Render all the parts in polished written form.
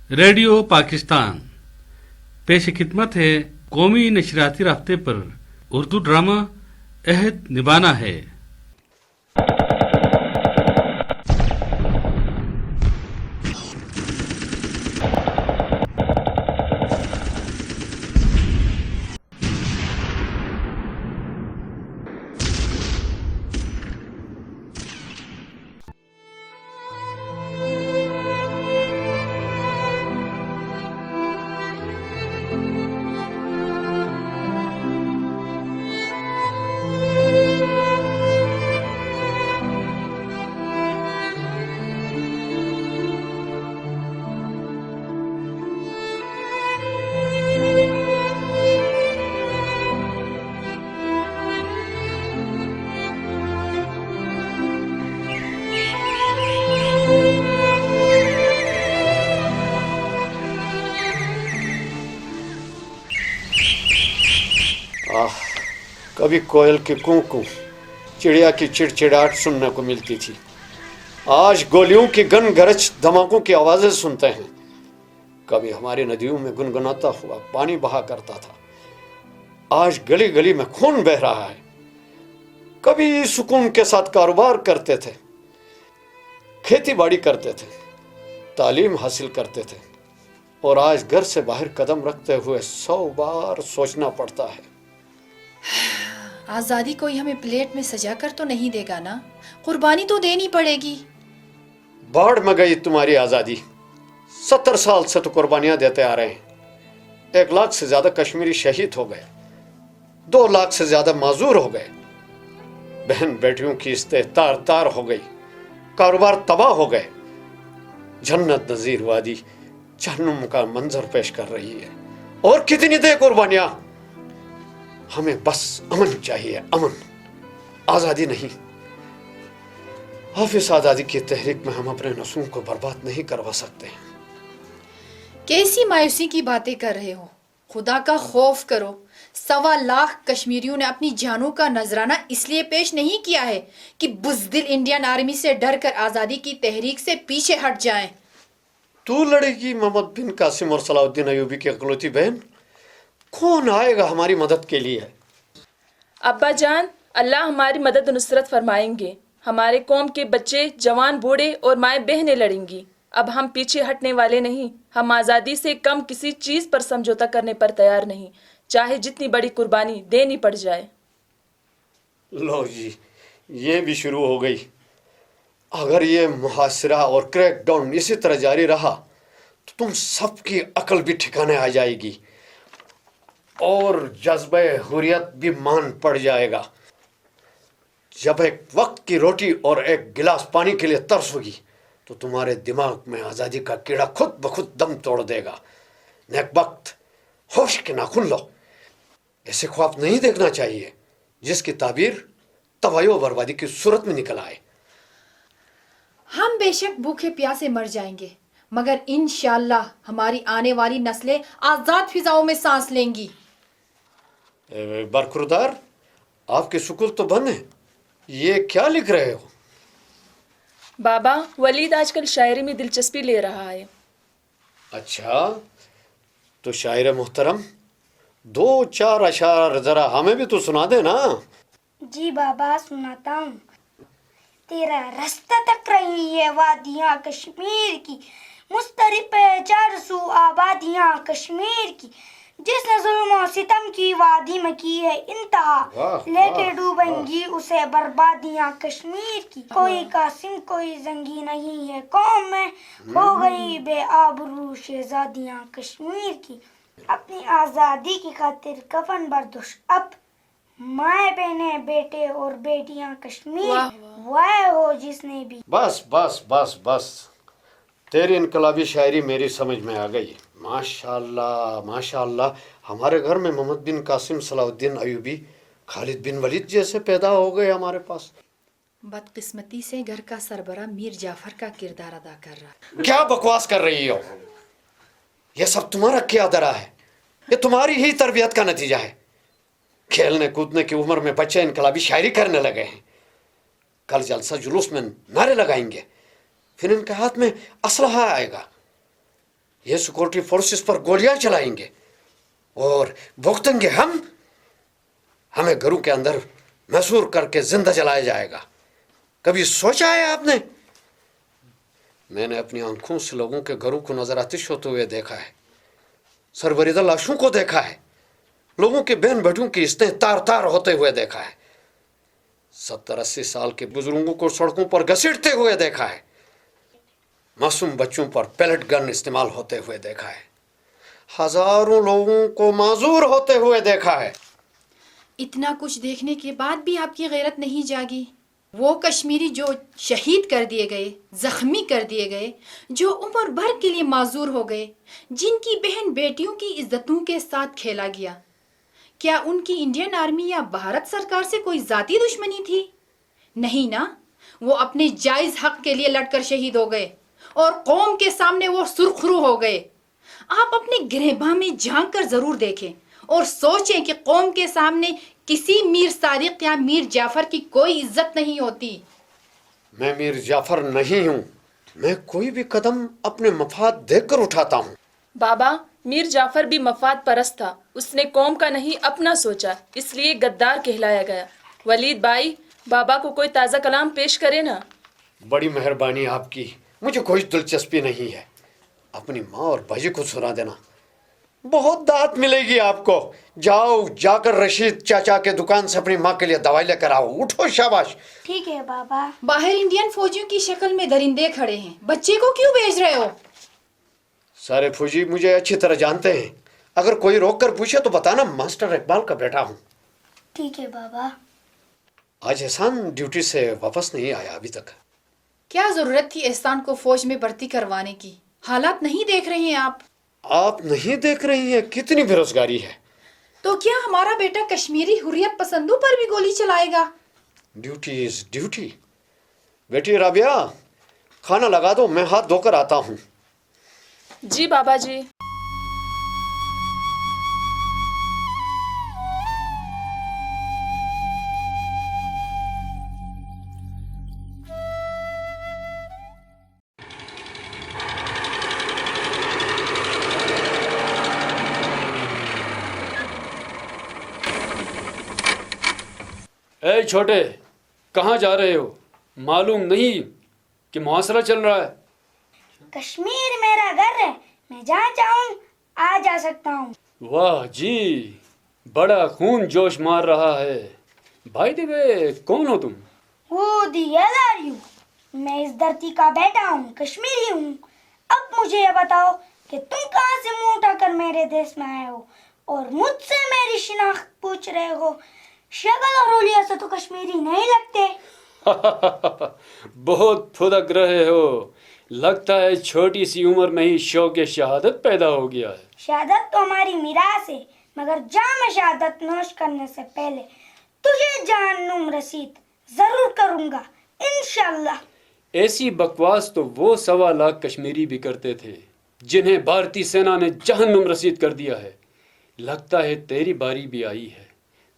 Radio Pakistan पेश खिदमत है कौमी नशरियाती रास्ते पर उर्दू ड्रामा अहद निभाना है। कभी कोयल की कूं कूं, चिड़िया की चिड़चिड़ाहट सुनने को मिलती थी। आज गोलियों की गन गरज धमाकों की आवाजें सुनते हैं। कभी हमारी नदियों में गुनगुनाता हुआ पानी बहा करता था, आज गली गली में खून बह रहा है। कभी सुकून के साथ कारोबार करते थे, खेती बाड़ी करते थे, तालीम हासिल करते थे, और आज घर से बाहर कदम रखते हुए 100 बार सोचना पड़ता है। आज़ादी कोई हमें प्लेट में सजा कर तो नहीं देगा ना, कुर्बानी तो देनी पड़ेगी। बाढ़ में गई तुम्हारी आज़ादी। 70 साल से तो कुर्बानियां देते आ रहे हैं। 1 लाख से ज्यादा कश्मीरी शहीद हो गए, 2 लाख से ज्यादा माजूर हो गए, बहन बेटियों की इस्ते तार तार हो गई, कारोबार तबाह हो गए। जन्नत नजीर वादी जहन्नुम का मंजर पेश कर रही है। और कितनी दे कुर्बानियां, हमें बस अमन चाहिए, अमन, आजादी नहीं। हाफिज आजादी की तहरीक में हम अपने नस्लों को बर्बाद नहीं करवा सकते। कैसी मायूसी की बातें कर रहे हो, खुदा का खौफ करो। 1.25 लाख कश्मीरियों ने अपनी जानों का नजराना इसलिए पेश नहीं किया है कि बुज़दिल इंडियन आर्मी से डर कर आजादी की तहरीक से पीछे हट जाएं। तू लड़ेगी मोहम्मद बिन कासिम और सलाउद्दीन अयूबी की इकलौती बहन? कौन आएगा हमारी मदद के लिए? अब्बा जान, अल्लाह हमारी मदद नुसरत फरमाएंगे। हमारे कौम के बच्चे, जवान, बूढ़े और माएँ बहनें लड़ेंगी। अब हम पीछे हटने वाले नहीं। हम आज़ादी से कम किसी चीज़ पर समझौता करने पर तैयार नहीं, चाहे जितनी बड़ी कुर्बानी देनी पड़ जाए। लो जी, ये भी शुरू हो गई। अगर ये मुहासरा और क्रैकडाउन इसी तरह जारी रहा तो तुम सबकी अकल भी ठिकाने आ जाएगी और जज्बे हुर्रियत भी मान पड़ जाएगा। जब एक वक्त की रोटी और एक गिलास पानी के लिए तरस होगी तो तुम्हारे दिमाग में आज़ादी का कीड़ा खुद ब खुद दम तोड़ देगा। नेक वक्त, होश के नाखुन लो। ऐसे ख्वाब नहीं देखना चाहिए जिसकी ताबीर तबाही और बर्बादी की सूरत में निकल आए। हम बेशक भूखे प्यासे मर जाएंगे, मगर इंशाअल्लाह हमारी आने वाली नस्लें आजाद फिजाओं में सांस लेंगी। बरखुरदार, आपके सुकुल तो बंद है, ये क्या लिख रहे हो? बाबा, वलीद आजकल शायरी में दिलचस्पी ले रहा है। अच्छा, तो शायर मोहतरम 2-4 अशार जरा हमें भी तो सुना दे ना। जी बाबा, सुनाता हूँ। तेरा रास्ता तक रही है वादियाँ कश्मीर की, मुस्तरिब है चारसू आबादियाँ कश्मीर की, जिसने जुल्म और सितम की वादी में की है इंतहा, लेके डूबेंगी उसे बर्बादियाँ कश्मीर की। कोई कासिम कोई जंगी नहीं है कौम में, हो गई बेआबरू शहजादियाँ कश्मीर की। अपनी आज़ादी की खातिर कफन बरदोश अब, माए बहने बेटे और बेटियां कश्मीर, वाह हो जिसने भी। बस बस बस बस, तेरी इनकलाबी शायरी मेरी समझ में आ गई। माशाअल्लाह माशाअल्लाह, हमारे घर में मोहम्मद बिन कासिम, सलाउद्दीन अयूबी, खालिद बिन वलीद जैसे पैदा हो गए हमारे पास। बदकिस्मती से घर का सरबरा मीर जाफर का किरदार अदा कर रहा। क्या बकवास कर रही हो? यह सब तुम्हारा क्या दरा है? ये तुम्हारी ही तरबियत का नतीजा है। खेलने कूदने की उम्र में बच्चे इनकलाबी शायरी करने लगे हैं। कल जलसा जुलूस में नारे लगाएंगे, फिर इनके हाथ में असलहा आएगा। ये सिक्योरिटी फोर्सेस पर गोलियां चलाएंगे और भुगतेंगे हम। हमें घरों के अंदर महसूर करके जिंदा जलाया जाएगा। कभी सोचा है आपने? मैंने अपनी आंखों से लोगों के घरों को नजर आतिश होते हुए देखा है, सरबरीदा लाशों को देखा है, लोगों के बहन बेटियों की स्नेह तार तार होते हुए देखा है, 70-80 साल के बुजुर्गों को सड़कों पर घसीटते हुए देखा है, मासूम बच्चों पर पैलेट गन इस्तेमाल होते हुए देखा है, हजारों लोगों को माजूर होते हुए देखा है। इतना कुछ देखने के बाद भी आपकी गैरत नहीं जागी? वो कश्मीरी जो शहीद कर दिए गए, जख्मी कर दिए गए, जो उम्र भर के लिए माजूर हो गए, जिनकी बहन बेटियों की इज्जतों के साथ खेला गया, क्या उनकी इंडियन आर्मी या भारत सरकार से कोई जाती दुश्मनी थी? नहीं ना, वो अपने जायज हक के लिए लड़कर शहीद हो गए और कौम के सामने वो सुरखरू हो गए। आप अपने गिरहबा में झांक कर जरूर देखें और सोचें कि कौम के सामने किसी मीर सादिक या मीर जाफर की कोई इज्जत नहीं होती। मैं मीर जाफर नहीं हूं, मैं कोई भी कदम अपने मफाद देखकर उठाता हूं। बाबा, मीर जाफर भी मफाद परस्त था, उसने कौम का नहीं अपना सोचा, इसलिए गद्दार कहलाया गया। वलीद भाई, बाबा को कोई ताज़ा कलाम पेश करे ना। बड़ी मेहरबानी आपकी, मुझे कोई दिलचस्पी नहीं है। अपनी माँ और भाई को सुना देना, बहुत दात मिलेगी आपको। जाओ, जाकर रशीद चाचा के दुकान से अपनी माँ के लिए दवाई लेकर आओ। उठो, शाबाश। ठीक है बाबा। बाहर इंडियन फौजियों की शक्ल में दरिंदे खड़े हैं, बच्चे को क्यों भेज रहे हो? सारे फौजी मुझे अच्छी तरह जानते हैं, अगर कोई रोक कर पूछे तो बताना मास्टर इकबाल का बेटा हूँ। ठीक है बाबा। आज एहसान ड्यूटी से वापस नहीं आया अभी तक। क्या जरूरत थी एहसान को फौज में भर्ती करवाने की? हालात नहीं देख रहे हैं आप? आप नहीं देख रही हैं कितनी बेरोजगारी है? तो क्या हमारा बेटा कश्मीरी हुर्रियत पसंदों पर भी गोली चलाएगा? Duty is duty. बेटी राबिया, खाना लगा दो, मैं हाथ धोकर आता हूँ। जी बाबा जी। ए छोटे, कहाँ जा रहे हो? मालूम नहीं कि मुहासरा चल रहा है। कश्मीर मेरा घर है, मैं जहाँ चाहूँ आ जा सकता हूँ। वाह जी, बड़ा खून जोश मार रहा है। भाई देवे, कौन हो तुम? Who the hell are you? मैं इस धरती का बेटा हूँ, कश्मीरी हूँ। अब मुझे ये बताओ कि तुम कहाँ से मुंह उठाकर मेरे देश में आए हो और मुझसे मेरी शिनाख्त पूछ रहे हो। शक्ल और हुलिया से तो कश्मीरी नहीं लगते। बहुत फुदक रहे हो, लगता है छोटी सी उम्र में ही शौक शहादत पैदा हो गया है। शहादत तो हमारी मिरास है, मगर जाम शहादत नोश करने से पहले तुझे जहन्नुम रसीद जरूर करूंगा, इंशाल्लाह। ऐसी बकवास तो वो 1.25 लाख कश्मीरी भी करते थे, जिन्हें भारतीय सेना ने जहन्नुम रसीद कर दिया है। लगता है तेरी बारी भी आई है,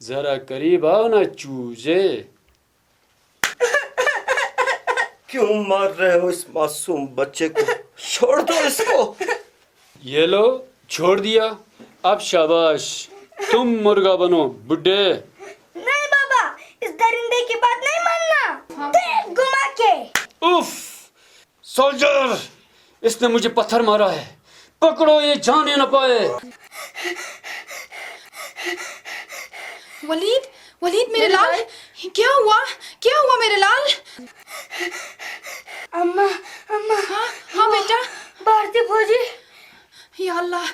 जरा करीब आओ ना चूजे। क्यों मार रहे हो इस मासूम बच्चे को? छोड़ दो इसको। ये लो, छोड़ दिया। अब शाबाश, तुम मुर्गा बनो बुड्ढे। नहीं बाबा, इस दरिंदे की बात नहीं मानना। देख घुमा के। उफ, सोल्जर, इसने मुझे पत्थर मारा है, पकड़ो, ये जाने न पाए। वलीद, वलीद मेरे लाल, क्या हुआ? क्या हुआ मेरे लाल? अम्मा, अम्मा। हाँ हाँ बेटा। भारतीय फौजी। या अल्लाह।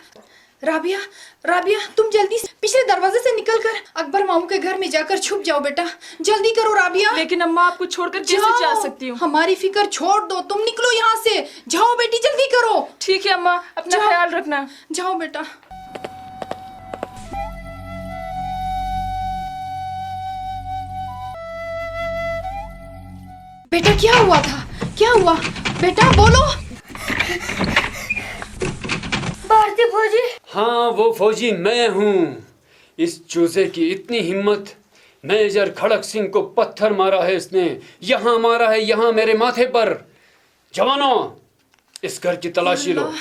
राबिया, राबिया, तुम जल्दी से पिछले दरवाजे से निकलकर अकबर मामू के घर में जाकर छुप जाओ बेटा, जल्दी करो राबिया। लेकिन अम्मा, आपको छोड़कर कैसे जा सकती हूँ? हमारी फिक्र छोड़ दो, तुम निकलो यहाँ से। जाओ बेटी, जल्दी करो। ठीक है अम्मा, अपना जाओ। ख्याल रखना। जाओ बेटा। बेटा क्या हुआ था? क्या हुआ बेटा, बोलो। भारतीय फौजी। हाँ, वो फौजी मैं हूँ। इस चूजे की इतनी हिम्मत, मेजर खड़क सिंह को पत्थर मारा है इसने, यहाँ मारा है, यहाँ मेरे माथे पर। जवानों, इस घर की तलाशी लो,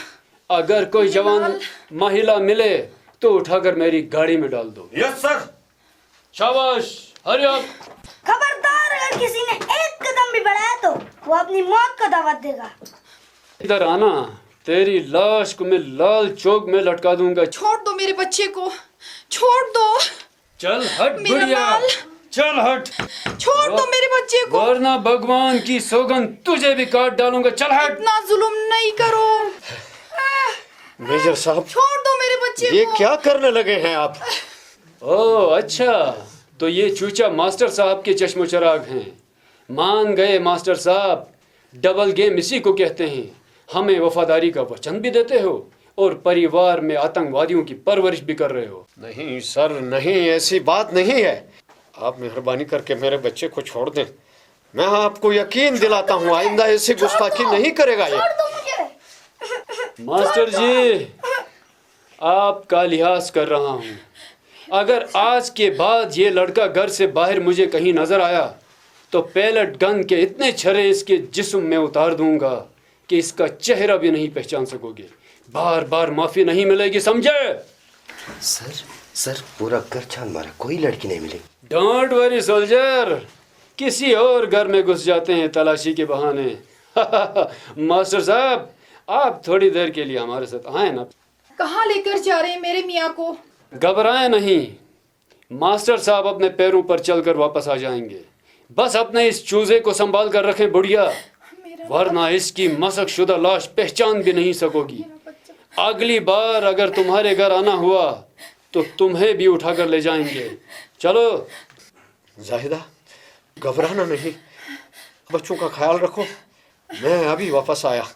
अगर कोई जवान महिला मिले तो उठाकर मेरी गाड़ी में डाल दो। Yes sir. शाबाश, हरी अप। खबरदार, अगर किसी ने एक कदम भी बढ़ाया तो वो अपनी मौत का दावत देगा। इधर आना, तेरी लाश को मैं लाल चौक में लटका दूंगा। छोड़ दो मेरे बच्चे को, छोड़ दो। चल हट मेरा बुढ़िया, माल। चल हट, छोड़ दो मेरे बच्चे को। वरना भगवान की सौगंध तुझे भी काट डालूंगा। चल हट। इतना जुल्म नहीं करो। मेजर साहब, छोड़ दो मेरे बच्चे ये को। क्या करने लगे हैं आप? ओह अच्छा, तो ये चूचा मास्टर साहब के चश्मो चराग हैं। मान गए मास्टर साहब, डबल गेम इसी को कहते हैं। हमें वफादारी का वचन भी देते हो और परिवार में आतंकवादियों की परवरिश भी कर रहे हो। नहीं सर, नहीं, ऐसी बात नहीं है। आप मेहरबानी करके मेरे बच्चे को छोड़ दें। मैं आपको यकीन दिलाता हूँ आइंदा ऐसी गुस्ताखी नहीं करेगा ये। छोड़ दो मुझे। मास्टर जी, आपका लिहाज कर रहा हूँ। अगर आज के बाद ये लड़का घर से बाहर मुझे कहीं नजर आया तो पैलेट गन के इतने छर्रे इसके जिस्म में उतार दूंगा कि इसका चेहरा भी नहीं पहचान सकोगे। बार बार माफी नहीं मिलेगी, समझे? सर पूरा घर छान मारा, कोई लड़की नहीं मिली। डोंट वरी सोल्जर, किसी और घर में घुस जाते हैं तलाशी के बहाने। मास्टर साहब, आप थोड़ी देर के लिए हमारे साथ आए ना। कहाँ लेकर जा रहे हैं मेरे मियाँ को? घबराएं नहीं, मास्टर साहब अपने पैरों पर चलकर वापस आ जाएंगे। बस अपने इस चूजे को संभाल कर रखें बुढ़िया, वरना इसकी मशक शुदा लाश पहचान भी नहीं सकोगी। अगली बार अगर तुम्हारे घर आना हुआ तो तुम्हें भी उठाकर ले जाएंगे। चलो। जाहिदा, घबराना नहीं, बच्चों का ख्याल रखो। मैं अभी वापस आया।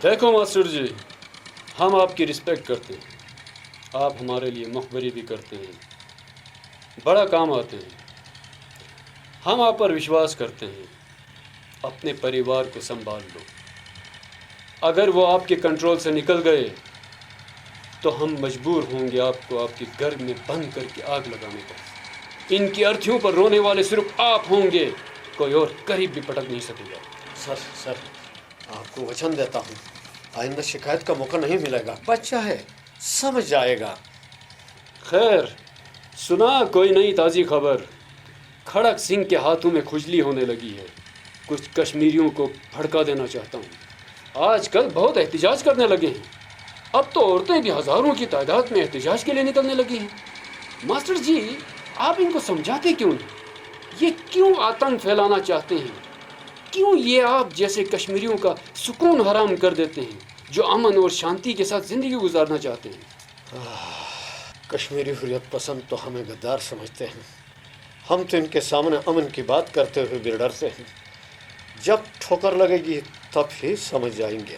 देखो मास्टर जी, हम आपकी रिस्पेक्ट करते हैं, आप हमारे लिए मुखबरी भी करते हैं, बड़ा काम आते हैं। हम आप पर विश्वास करते हैं। अपने परिवार को संभाल लो। अगर वो आपके कंट्रोल से निकल गए तो हम मजबूर होंगे आपको आपके घर में बंद करके आग लगाने पर। इनकी अर्थियों पर रोने वाले सिर्फ आप होंगे, कोई और करीब भी पटक नहीं सकेगा। सर, आपको वचन देता हूँ आइंदा शिकायत का मौका नहीं मिलेगा। बच्चा है, समझ जाएगा। खैर, सुना कोई नई ताज़ी खबर? खड़क सिंह के हाथों में खुजली होने लगी है। कुछ कश्मीरियों को भड़का देना चाहता हूँ। आजकल बहुत एहतिजाज करने लगे हैं। अब तो औरतें भी हज़ारों की तादाद में एहतिजाज के लिए निकलने लगी हैं। मास्टर जी, आप इनको समझाते क्यों नहीं? ये क्यों आतंक फैलाना चाहते हैं? क्यों ये आप जैसे कश्मीरियों का सुकून हराम कर देते हैं, जो अमन और शांति के साथ ज़िंदगी गुजारना चाहते हैं? कश्मीरी हुर्रियत पसंद तो हमें गद्दार समझते हैं। हम तो इनके सामने अमन की बात करते हुए भी डरते हैं। जब ठोकर लगेगी तब ही समझ जाएंगे।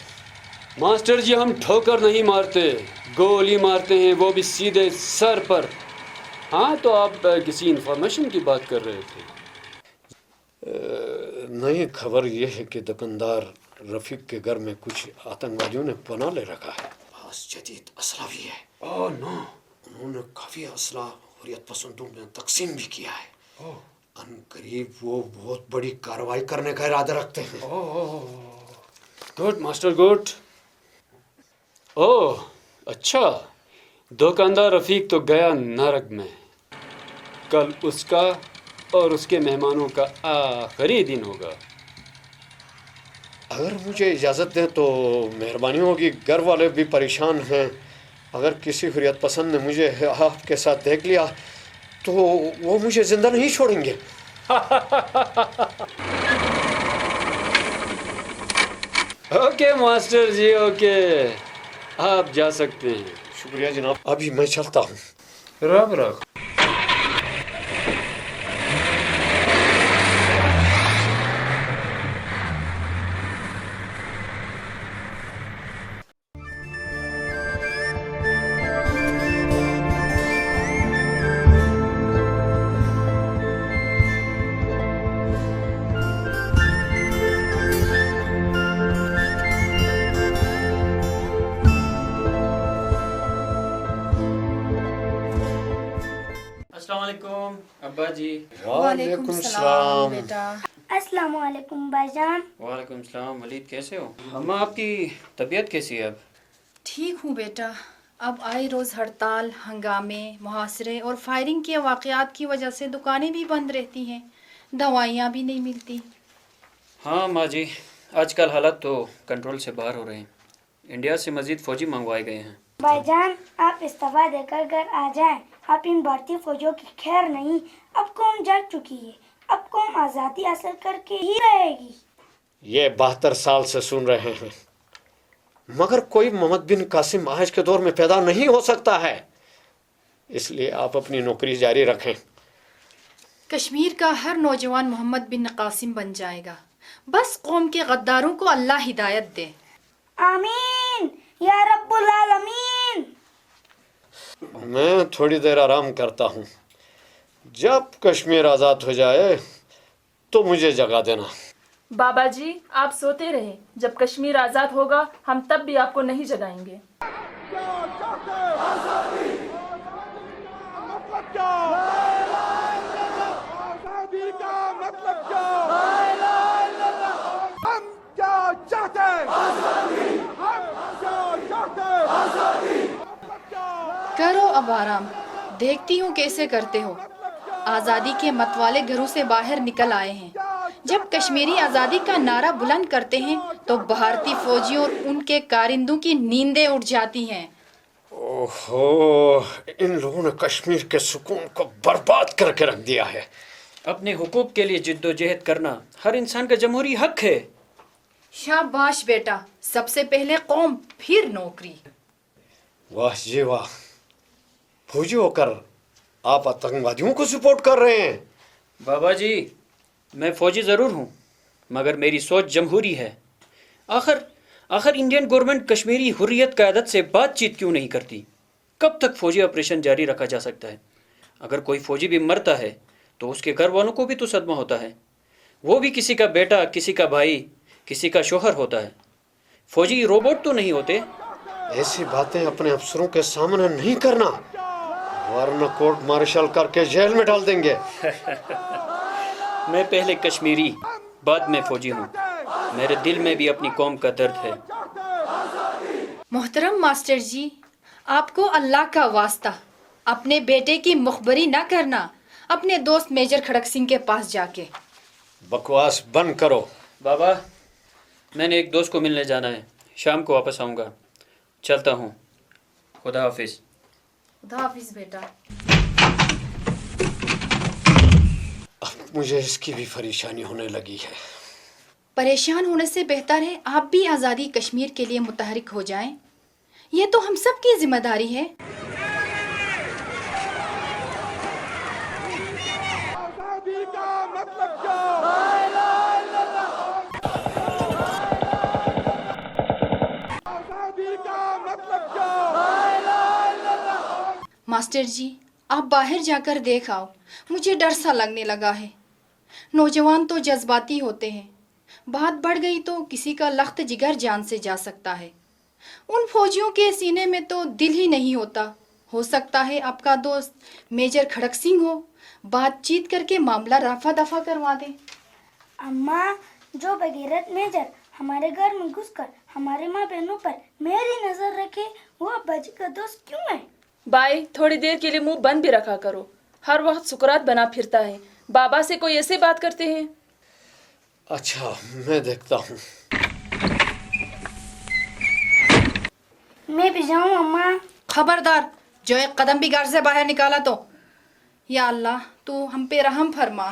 मास्टर जी, हम ठोकर नहीं मारते, गोली मारते हैं, वो भी सीधे सर पर। हाँ, तो आप किसी इन्फॉर्मेशन की बात कर रहे थे? नई खबर यह है कि दुकानदार रफीक के घर में कुछ आतंकवादियों ने पनाह ले रखा है। पास जदीद असला भी है। Oh no. उन्होंने काफी असला हुर्रियत पसंदों में तकसीम भी किया है। अनकरीब वो बहुत बड़ी कार्रवाई करने का इरादा रखते हैं। Good master, good. ओह अच्छा, दुकानदार रफीक तो गया नरक में। कल उसका और उसके मेहमानों का आखिरी दिन होगा। अगर मुझे इजाज़त दें तो मेहरबानी होगी। घर वाले भी परेशान हैं। अगर किसी हुर्रियत पसंद ने मुझे आपके साथ देख लिया तो वो मुझे जिंदा नहीं छोड़ेंगे। ओके मास्टर जी, ओके, आप जा सकते हैं। शुक्रिया जनाब, अभी मैं चलता हूँ। रब रख। अस्सलाम वालेकुम अब्बा जी। वालेकुम सलाम बेटा। अस्सलाम वालेकुम भाईजान। वालेकुम सलाम। वलीद कैसे हो? अम्मा आपकी तबीयत कैसी है अब? ठीक हूँ बेटा। अब आए रोज़ हड़ताल, हंगामे, मुहासरे और फायरिंग के वाक़यात की वजह से दुकानें भी बंद रहती हैं, दवाइयाँ भी नहीं मिलती। हाँ अम्मा जी, आजकल हालात तो कंट्रोल से बाहर हो रहे हैं। इंडिया से मज़ीद फ़ौजी मंगवाए गए हैं। भाईजान आप इस्तीफा देकर घर आ जाएं। आप इन भारतीय फौजियों की खैर नहीं। अब कौम जाग चुकी है। अब कौम आज़ादी हासिल करके ही रहेगी। ये 72 साल से सुन रहे हैं, मगर कोई मोहम्मद बिन कासिम आज के दौर में पैदा नहीं हो सकता है। इसलिए आप अपनी नौकरी जारी रखें। कश्मीर का हर नौजवान मोहम्मद बिन कासिम बन जाएगा। बस कौम के गद्दारों को अल्लाह हिदायत दे। आमीन या रब्बुल आलमीन। मैं थोड़ी देर आराम करता हूँ। जब कश्मीर आज़ाद हो जाए तो मुझे जगा देना। बाबा जी आप सोते रहे, जब कश्मीर आज़ाद होगा हम तब भी आपको नहीं जगाएंगे। करो अब आराम, देखती हूँ कैसे करते हो। आज़ादी के मतवाले घरों से बाहर निकल आए हैं। जब कश्मीरी आज़ादी का नारा बुलंद करते हैं तो भारतीय फौजियों और उनके कारिंदों की नींदें उड़ जाती हैं। ओहो, इन लोगों ने कश्मीर के सुकून को बर्बाद करके रख दिया है। अपने हुकूक के लिए जिद्दोजहद करना हर इंसान का जमहूरी हक है। शाबाश बेटा, सबसे पहले कौम फिर नौकरी। वाह जी वाह, फौजी होकर आप आतंकवादियों को सपोर्ट कर रहे हैं। बाबा जी मैं फ़ौजी ज़रूर हूँ, मगर मेरी सोच जमहूरी है। आखिर इंडियन गवर्नमेंट कश्मीरी हुर्रियत क़यादत से बातचीत क्यों नहीं करती? कब तक फ़ौजी ऑपरेशन जारी रखा जा सकता है? अगर कोई फ़ौजी भी मरता है तो उसके घर वालों को भी तो सदमा होता है। वो भी किसी का बेटा, किसी का भाई, किसी का शोहर होता है। फ़ौजी रोबोट तो नहीं होते। ऐसी बातें अपने अफसरों के सामने नहीं करना, वरना कोर्ट मार्शल करके जेल में डाल देंगे। मैं पहले कश्मीरी बाद में फ़ौजी हूँ। मेरे दिल में भी अपनी कौम का दर्द है। मोहतरम मास्टर जी, आपको अल्लाह का वास्ता अपने बेटे की मुखबरी न करना, अपने दोस्त मेजर खड़क सिंह के पास जाके। बकवास बंद करो। बाबा मैंने एक दोस्त को मिलने जाना है, शाम को वापस आऊँगा। चलता हूँ, खुदा हाफिज़। खुदा हाफिज़ बेटा। अब मुझे इसकी भी परेशानी होने लगी है। परेशान होने से बेहतर है आप भी आज़ादी कश्मीर के लिए मुतहरिक हो जाएं। ये तो हम सब की जिम्मेदारी है। आज़ादी का मतलब क्या? आज़ादी का मतलब क्या? मास्टर जी आप बाहर जाकर देख आओ, मुझे डर सा लगने लगा है। नौजवान तो जज्बाती होते हैं, बात बढ़ गई तो किसी का लख्त जिगर जान से जा सकता है। उन फौजियों के सीने में तो दिल ही नहीं होता। हो सकता है आपका दोस्त मेजर खड़क सिंह हो, बातचीत करके मामला रफा दफा करवा दे। अम्मा, जो बगैरत मेजर हमारे घर में घुसकर हमारे माँ बहनों पर मेरी नजर रखे, वो अब्बा जी का दोस्त क्यों है? भाई थोड़ी देर के लिए मुंह बंद भी रखा करो। हर वक्त सुकरात बना फिरता है। बाबा से कोई ऐसे बात करते हैं? अच्छा मैं देखता हूँ। मैं भी जाऊँ अम्मा? खबरदार, जो एक कदम भी घर से बाहर निकाला तो या अल्लाह तू हम पे रहम फरमा।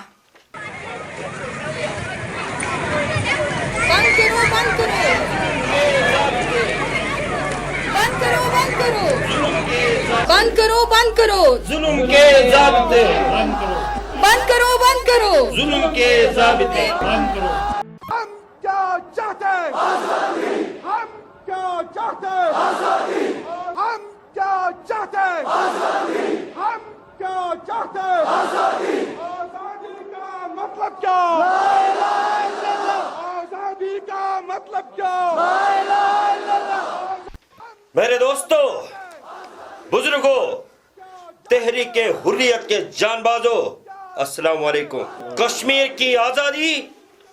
बंद करो बंद करो बंद करो बंद करो बंद करो बंद करो जुल्म के ज़ाबिते बंद करो बंद करो जुल्म के ज़ाबिते हम क्या चाहते हैं? हम क्या चाहते हैं? हम क्या चाहते हैं? हम क्या चाहते हैं? आज़ादी का मतलब क्या? आज़ादी का मतलब क्या? मेरे दोस्तों, बुजुर्गों, तहरीक हुर्रियत के जानबाजों, अस्सलाम वालेकुम। कश्मीर की आज़ादी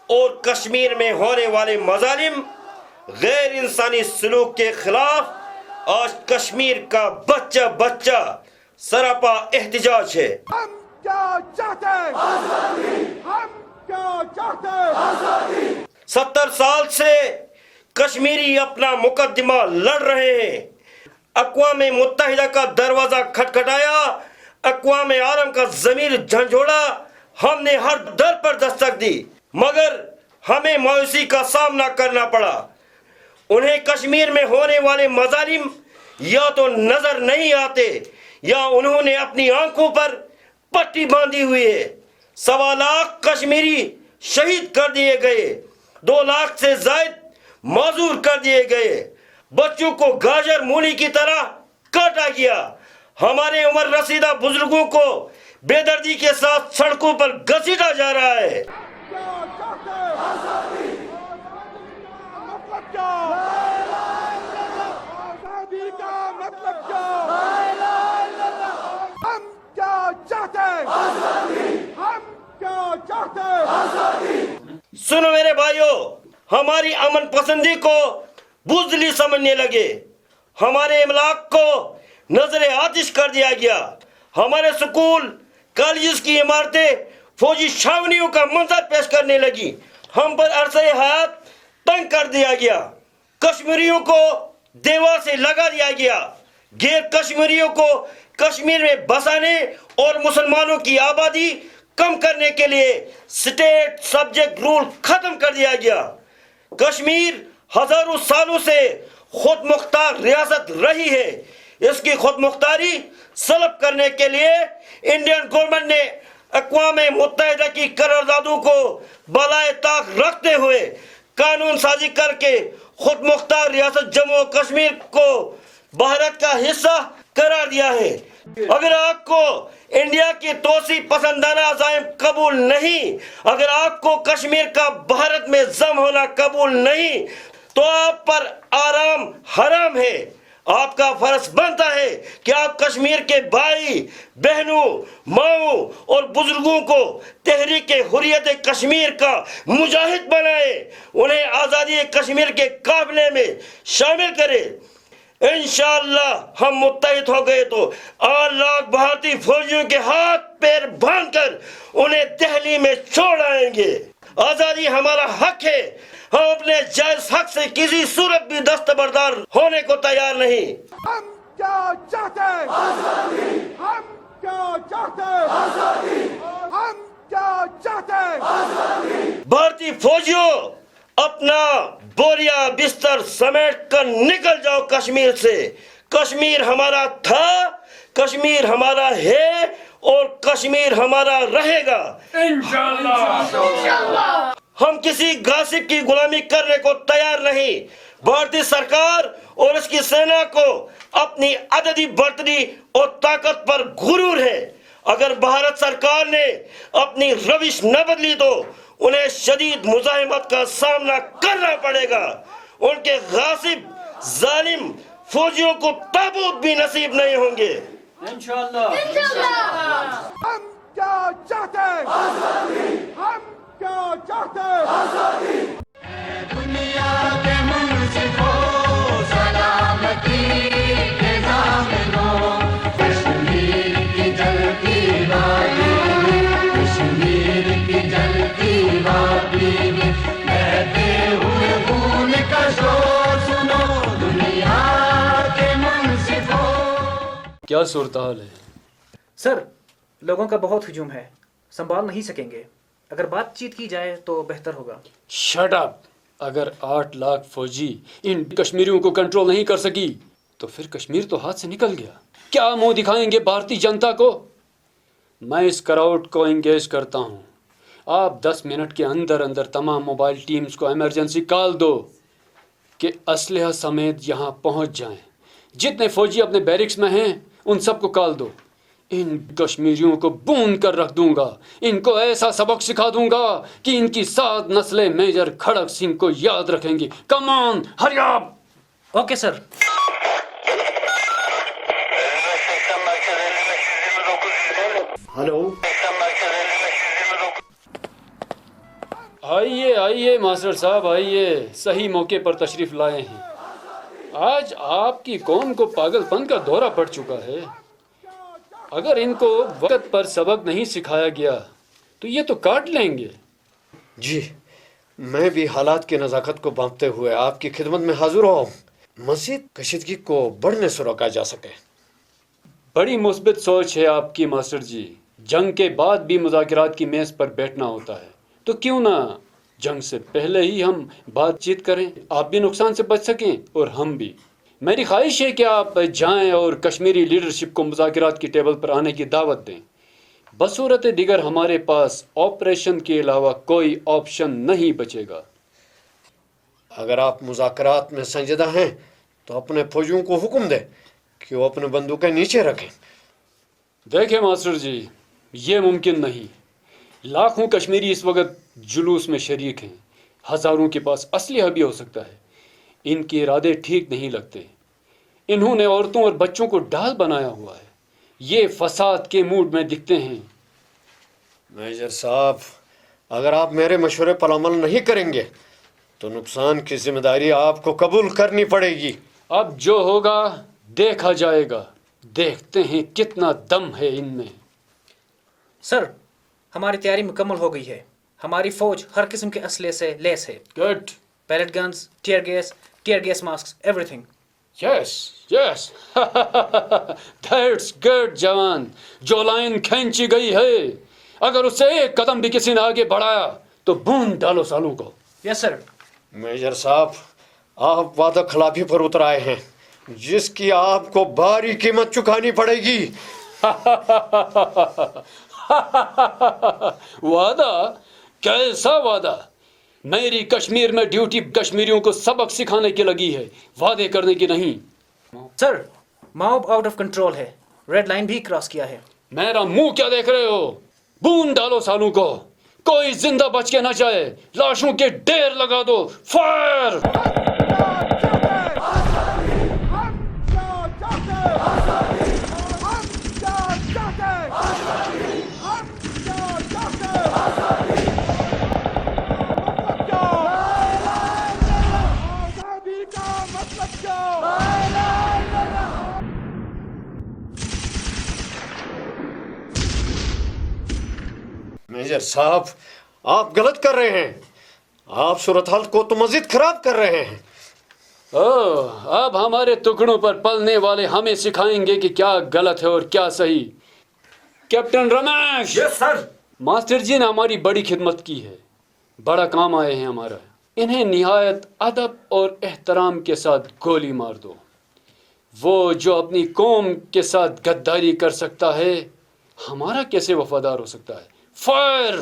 और कश्मीर में होने वाले मजालिम, गैर इंसानी सलूक के खिलाफ आज कश्मीर का बच्चा बच्चा सरापा एहतजाज है। हम क्या चाहते हैं? आजादी। हम क्या चाहते हैं? आजादी। 70 साल से कश्मीरी अपना मुकदमा लड़ रहे हैं। अक़वाम मुत्तहिदा का दरवाजा खटखटाया, अक़वाम आलम का ज़मीर झंझोड़ा, हमने हर दर पर दस्तक दी, मगर हमें मायूसी का सामना करना पड़ा। उन्हें कश्मीर में होने वाले मजालिम या तो नजर नहीं आते या उन्होंने अपनी आंखों पर पट्टी बांधी हुई है। 1.25 लाख कश्मीरी शहीद कर दिए गए, 2 लाख से जायद माजूर कर दिए गए, बच्चों को गाजर मूली की तरह काटा गया, हमारे उम्र रसीदा बुजुर्गों को बेदर्दी के साथ सड़कों पर घसीटा जा रहा है। क्या चाहते हैं? आजादी। मतलब क्या? आजादी का मतलब क्या? हम क्या चाहते हैं? आजादी। हम क्या चाहते हैं? आजादी। सुनो मेरे भाइयों, हमारी अमन पसंदी को बुज़दिली समझने लगे, हमारे इमलाक को नजर आतिश कर दिया गया, हमारे स्कूल कॉलेज की इमारतें फौजी छावनियों का मंजर पेश करने लगी, हम पर अरसे हयात तंग कर दिया गया, कश्मीरियों को देवा से लगा दिया गया, गैर कश्मीरियों को कश्मीर में बसाने और मुसलमानों की आबादी कम करने के लिए स्टेट सब्जेक्ट रूल खत्म कर दिया गया। कश्मीर हजारों सालों से खुद मुख्तार रियासत रही है, इसकी खुद मुख्तारी सलब करने के लिए इंडियन गवर्नमेंट ने अक़वाम मुत्तहिदा की करारदादों को बलाए ताक रखते हुए कानून साजी करके खुद मुख्तार रियासत जम्मू और कश्मीर को भारत का हिस्सा करार दिया है। अगर आपको इंडिया की तोसी पसंदाना अज़ाइम कबूल नहीं, अगर आपको कश्मीर का भारत में जम होना कबूल नहीं, तो आप पर आराम हराम है। आपका फर्ज बनता है कि आप कश्मीर के भाई बहनों, माओ और बुजुर्गों को तहरीक हुर्रियत कश्मीर का मुजाहिद बनाए, उन्हें आज़ादी कश्मीर के काफिले में शामिल करें। इंशाअल्लाह हम मुत्तहिद हो गए तो 8 लाख भारतीय फौजियों के हाथ पैर बांधकर उन्हें दिल्ली में छोड़ आएंगे। आज़ादी हमारा हक है, हम अपने जायज हक से किसी सूरत भी दस्तबरदार होने को तैयार नहीं। हम क्या चाहते हैं? आजादी। हम क्या चाहते हैं? आजादी। हम क्या चाहते हैं? आजादी। भारतीय फौजियों, अपना बोरिया बिस्तर समेट कर निकल जाओ कश्मीर से। कश्मीर हमारा था, कश्मीर हमारा है और कश्मीर हमारा रहेगा इंशाअल्लाह। हम किसी गासिब की गुलामी करने को तैयार नहीं। भारतीय सरकार और इसकी सेना को अपनी अददी बर्तरी और ताकत पर गुरूर है। अगर भारत सरकार ने अपनी रविश न बदली तो उन्हें शदीद मुज़ाहिमत का सामना करना पड़ेगा। उनके गासिब जालिम फौजियों को ताबूत भी नसीब नहीं होंगे इंशाअल्लाह। हम क्या चाहते हैं? आजादी। हम क्या चाहते हैं? आजादी। दुनिया के मुंसिफों सलामती के ज़ामिनों, कश्मीर की जलती वादी, कश्मीर की जलती वादी में बहते हुए खून का शोर सुनो, दुनिया के मुंसिफों। क्या सूरत हाल है? सर, लोगों का बहुत हुजूम है, संभाल नहीं सकेंगे। अगर बातचीत की जाए तो बेहतर होगा। Shut up. अगर 8 लाख फौजी इन कश्मीरियों को कंट्रोल नहीं कर सकी तो फिर कश्मीर तो हाथ से निकल गया। क्या मुंह दिखाएंगे भारतीय जनता को? मैं इस क्राउड को एंगेज करता हूँ। आप 10 मिनट के अंदर अंदर तमाम मोबाइल टीम्स को इमरजेंसी कॉल दो कि असलहा समेत यहाँ पहुँच जाएं। जितने फौजी अपने बैरिक्स में हैं उन सबको कॉल दो। इन कश्मीरियों को भून कर रख दूंगा, इनको ऐसा सबक सिखा दूंगा कि इनकी 7 नस्लें मेजर खड़क सिंह को याद रखेंगी। Come on, hurry up. Okay sir. Hello आइए आइए मास्टर साहब, आइए, सही मौके पर तशरीफ लाए हैं। आज आपकी कौम को पागलपन का दौरा पड़ चुका है। अगर इनको वक्त पर सबक नहीं सिखाया गया तो ये तो काट लेंगे। जी, मैं भी हालात की नज़ाकत को भांपते हुए आपकी खिदमत में हाजिर हुआ हूँ। मज़ीद कशीदगी को बढ़ने से रोका जा सके। बड़ी मुस्बित सोच है आपकी मास्टर जी। जंग के बाद भी मुज़ाकरात की मेज़ पर बैठना होता है, तो क्यों ना जंग से पहले ही हम बातचीत करें, आप भी नुकसान से बच सकें और हम भी। मेरी ख्वाहिश है कि आप जाएं और कश्मीरी लीडरशिप को मुज़ाकरात की टेबल पर आने की दावत दें। बसूरत दिगर हमारे पास ऑपरेशन के अलावा कोई ऑप्शन नहीं बचेगा। अगर आप मुज़ाकरात में संजीदा हैं तो अपने फौजियों को हुक्म दें कि वो अपने बंदूकें नीचे रखें। देखें मास्टर जी, ये मुमकिन नहीं। लाखों कश्मीरी इस वक्त जुलूस में शरीक हैं, हज़ारों के पास असलहा भी हो सकता है। इनके इरादे ठीक नहीं लगते। इन्होंने औरतों और बच्चों को ढाल बनाया हुआ है। ये फसाद के मूड में दिखते हैं। मेजर साहब, अगर आप मेरे मशवरे पर अमल नहीं करेंगे तो नुकसान की जिम्मेदारी आपको कबूल करनी पड़ेगी। अब जो होगा देखा जाएगा। देखते हैं कितना दम है इनमें। सर, हमारी तैयारी मुकम्मल हो गई है। हमारी फौज हर किस्म के असले से लेस है। Good. Pellet guns, tear gas mask, everything. Yes yes that's good जवान। जो लाइन खींची गई है, अगर उससे एक कदम भी किसी ने आगे बढ़ाया तो बूंद डालो सालों को। Yes sir. मेजर साहब, आप वादा खिलाफी पर उतर आए हैं, जिसकी आपको भारी कीमत चुकानी पड़ेगी। वादा? कैसा वादा? मेरी कश्मीर में ड्यूटी कश्मीरियों को सबक सिखाने की लगी है, वादे करने की नहीं। Sir, mob out of control है। रेड लाइन भी क्रॉस किया है। मेरा मुंह क्या देख रहे हो? बूंद डालो सालों को। कोई जिंदा बच के ना जाए। लाशों के ढेर लगा दो। फायर! मेजर साहब, आप गलत कर रहे हैं। आप सूरत हाल को तो मजीद खराब कर रहे हैं। ओह, अब हमारे टुकड़ों पर पलने वाले हमें सिखाएंगे कि क्या गलत है और क्या सही। Captain Ramesh. Yes sir. Master ji ने हमारी बड़ी खिदमत की है, बड़ा काम आए हैं हमारा। इन्हें निहायत अदब और एहतराम के साथ गोली मार दो। वो जो अपनी कौम के साथ गद्दारी कर सकता है, हमारा कैसे वफादार हो सकता है? फायर!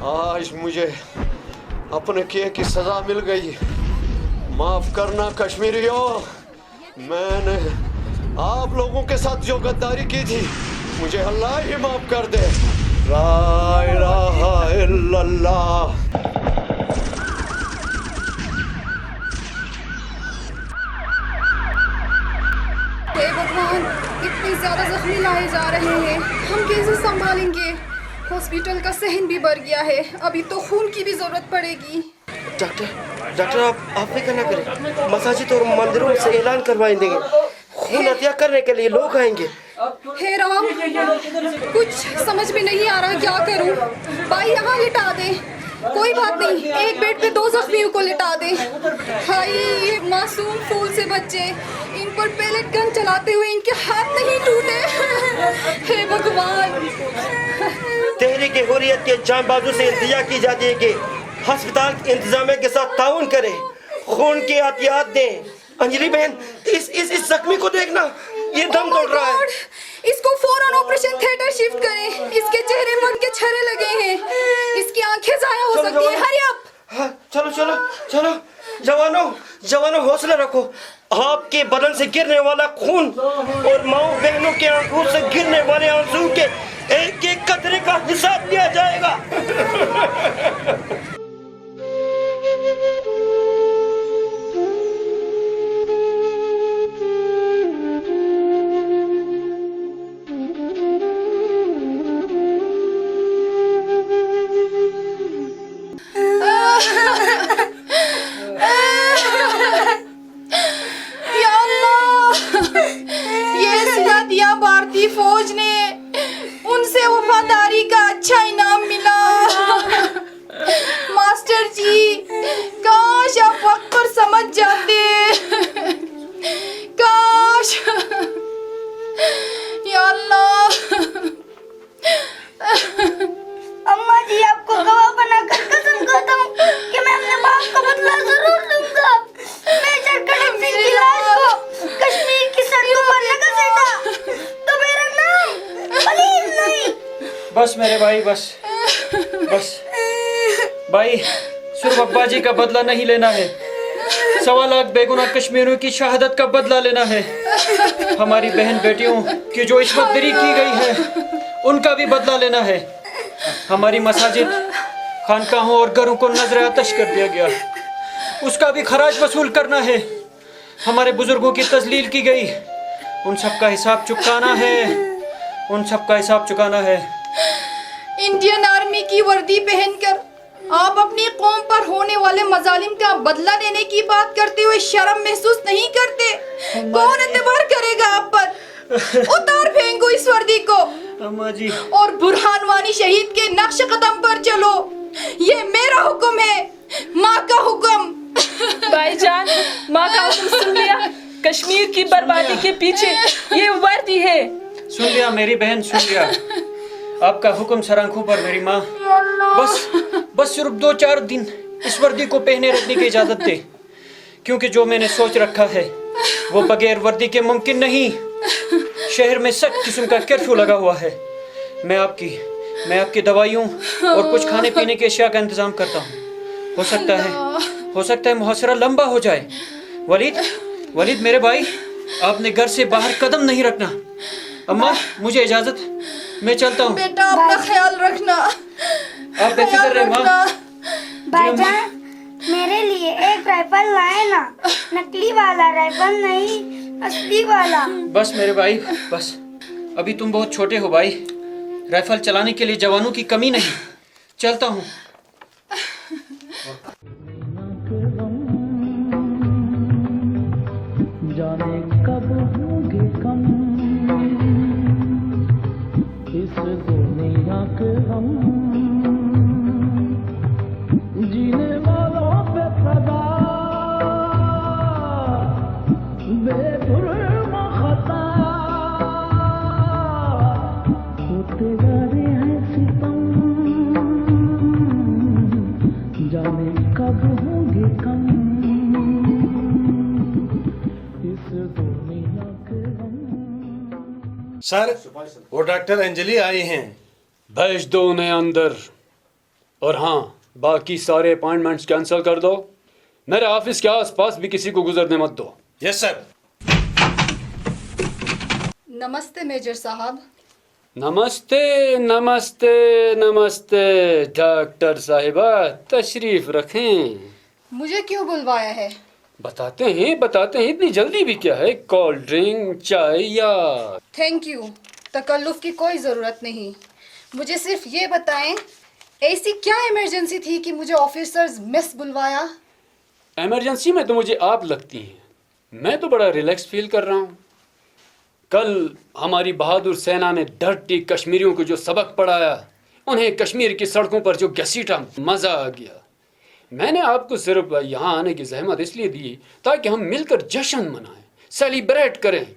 आज मुझे अपने किए की सजा मिल गई। माफ करना कश्मीरियों, मैंने आप लोगों के साथ जो गद्दारी की थी, मुझे अल्लाह ही माफ कर दे। ला इलाहा इल्लल्लाह। हे भगवान, इतने ज्यादा जख्मी लाए जा रहे हैं, हम कैसे संभालेंगे? हॉस्पिटल का सहन भी बढ़ गया है, अभी तो खून की भी जरूरत पड़ेगी। डॉक्टर आप फिक्र न करें, मसाजिद और मंदिरों से ऐलान करवाएं देंगे। खून हत्या करने के लिए लोग आएंगे। हे राम, कुछ समझ में नहीं आ रहा क्या करूं। भाई यहाँ लिटा दे। कोई बात नहीं, एक बेड पे 2 जख्मियों को लिटा दे। हाय, ये मासूम फूल से बच्चे, इन पर पैलेट गन चलाते हुए इनके हाथ नहीं टूटे। हे भगवान। तहरीक हुर्रियत के जांबाजों से इंतजा की जाती है कि अस्पताल इंतजामिया के साथ ताउन करें, खून के एहतियात दें। अंजलि बहन, इस जख्मी को देखना, ये दम तोड़ रहा है। इसको फौरन ऑपरेशन थिएटर शिफ्ट करें। इसके चेहरे पर के छर्रे लगे हैं, इसकी आंखें जाया हो सकती है। Hurry up. हाँ, चलो जवानों हौसला रखो। आपके बदन से गिरने वाला खून और माओ बहनों के आंखों से गिरने वाले आंसू के एक एक कतरे का हिसाब लिया जाएगा। بھارتی فوج نے ان سے وفاداری کا اچھا انعام ملا. ماسٹر جی کاش آپ وقت پر سمجھ جاتے. کاش. یا اللہ. अम्मा जी आपको गवाह बनाकर कसम खाता हूँ कि मैं अपने बाप का बदला जरूर लूंगा. मेजर करण सिंह की लाश को कश्मीर की सड़कों पर न घसीटा तो मेरा नाम वलीद नहीं. बस मेरे भाई, बस बस भाई, सिर्फ अब्बा जी का बदला नहीं लेना है, 1.25 लाख बेगुनाह कश्मीरियों की शहादत का बदला लेना है. हमारी बहन बेटियों की जो इस्मत दरी की गई है उनका भी बदला लेना है. हमारी मसाजिद, खानकाहों और घरों को नजर आतश कर दिया गया, उसका भी खराज वसूल करना है. हमारे बुजुर्गों की तजलील की गई, उन सब का हिसाब चुकाना है, उन सब का हिसाब चुकाना है. इंडियन आर्मी की वर्दी पहनकर आप अपनी कौम पर होने वाले मजालिम का बदला लेने की बात करते हुए शर्म महसूस नहीं करते? कौन एतबार करेगा आप पर? उतार फेंको इस वर्दी को अम्मा जी और बुरहान वानी शहीद के नक्श कदम पर चलो. ये मेरा हुक्म है, माँ का हुक्म. भाईजान, माँ का हुक्म सुन लिया. कश्मीर की बर्बादी के पीछे ये वर्दी है. सुन लिया मेरी बहन, सुन लिया. आपका हुक्म सर आंखों पर मेरी माँ. बस सिर्फ 2-4 दिन इस वर्दी को पहने रखने की इजाजत दे, क्योंकि जो मैंने सोच रखा है वो बगैर वर्दी के मुमकिन नहीं. शहर में सख्त किस्म का कर्फ्यू लगा हुआ है. मैं आपकी दवाइयों और कुछ खाने पीने की अशिया का इंतजाम करता हूँ. हो सकता है मुहासरा लंबा हो जाए. वलीद मेरे भाई, आपने घर से बाहर कदम नहीं रखना. अम्मा मुझे इजाजत, मैं चलता हूँ. बेटा अपना ख्याल रखना. आप बेफिक्र रहे माँ. भाईजान मेरे लिए एक राइफल लाए ना, नकली वाला राइफल नहीं, असली वाला. बस मेरे भाई, बस. अभी तुम बहुत छोटे हो भाई, राइफल चलाने के लिए जवानों की कमी नहीं. चलता हूँ. जाने कब होंगे कम इस दुनिया के हम, जीने वालों पे सदा बेजुर्म खता होते जा रहे हैं सितम. जाने कब होंगे कम इस दुनिया के हम. सर, वो डॉक्टर अंजलि आई हैं. भेज दो उन्हें अंदर. और हाँ, बाकी सारे अपॉइंटमेंट्स कैंसिल कर दो. मेरे ऑफिस के आसपास भी किसी को गुजरने मत दो. Yes sir. नमस्ते मेजर साहब. नमस्ते नमस्ते नमस्ते डॉक्टर साहिबा, तशरीफ रखें. मुझे क्यों बुलवाया है? बताते हैं इतनी जल्दी भी क्या है? कोल्ड ड्रिंक, चाय या? थैंक यू, तकल्लुफ की कोई ज़रूरत नहीं. मुझे सिर्फ ये बताएं, ऐसी क्या इमरजेंसी थी कि मुझे ऑफिसर्स मिस बुलवाया? इमरजेंसी में तो मुझे आप लगती हैं. मैं तो बड़ा रिलैक्स फील कर रहा हूँ. कल हमारी बहादुर सेना ने डर्टी कश्मीरियों को जो सबक पढ़ाया, उन्हें कश्मीर की सड़कों पर जो घसीटा, मज़ा आ गया. मैंने आपको सिर्फ यहाँ आने की जहमत इसलिए दी ताकि हम मिलकर जश्न मनाएं, सेलिब्रेट करें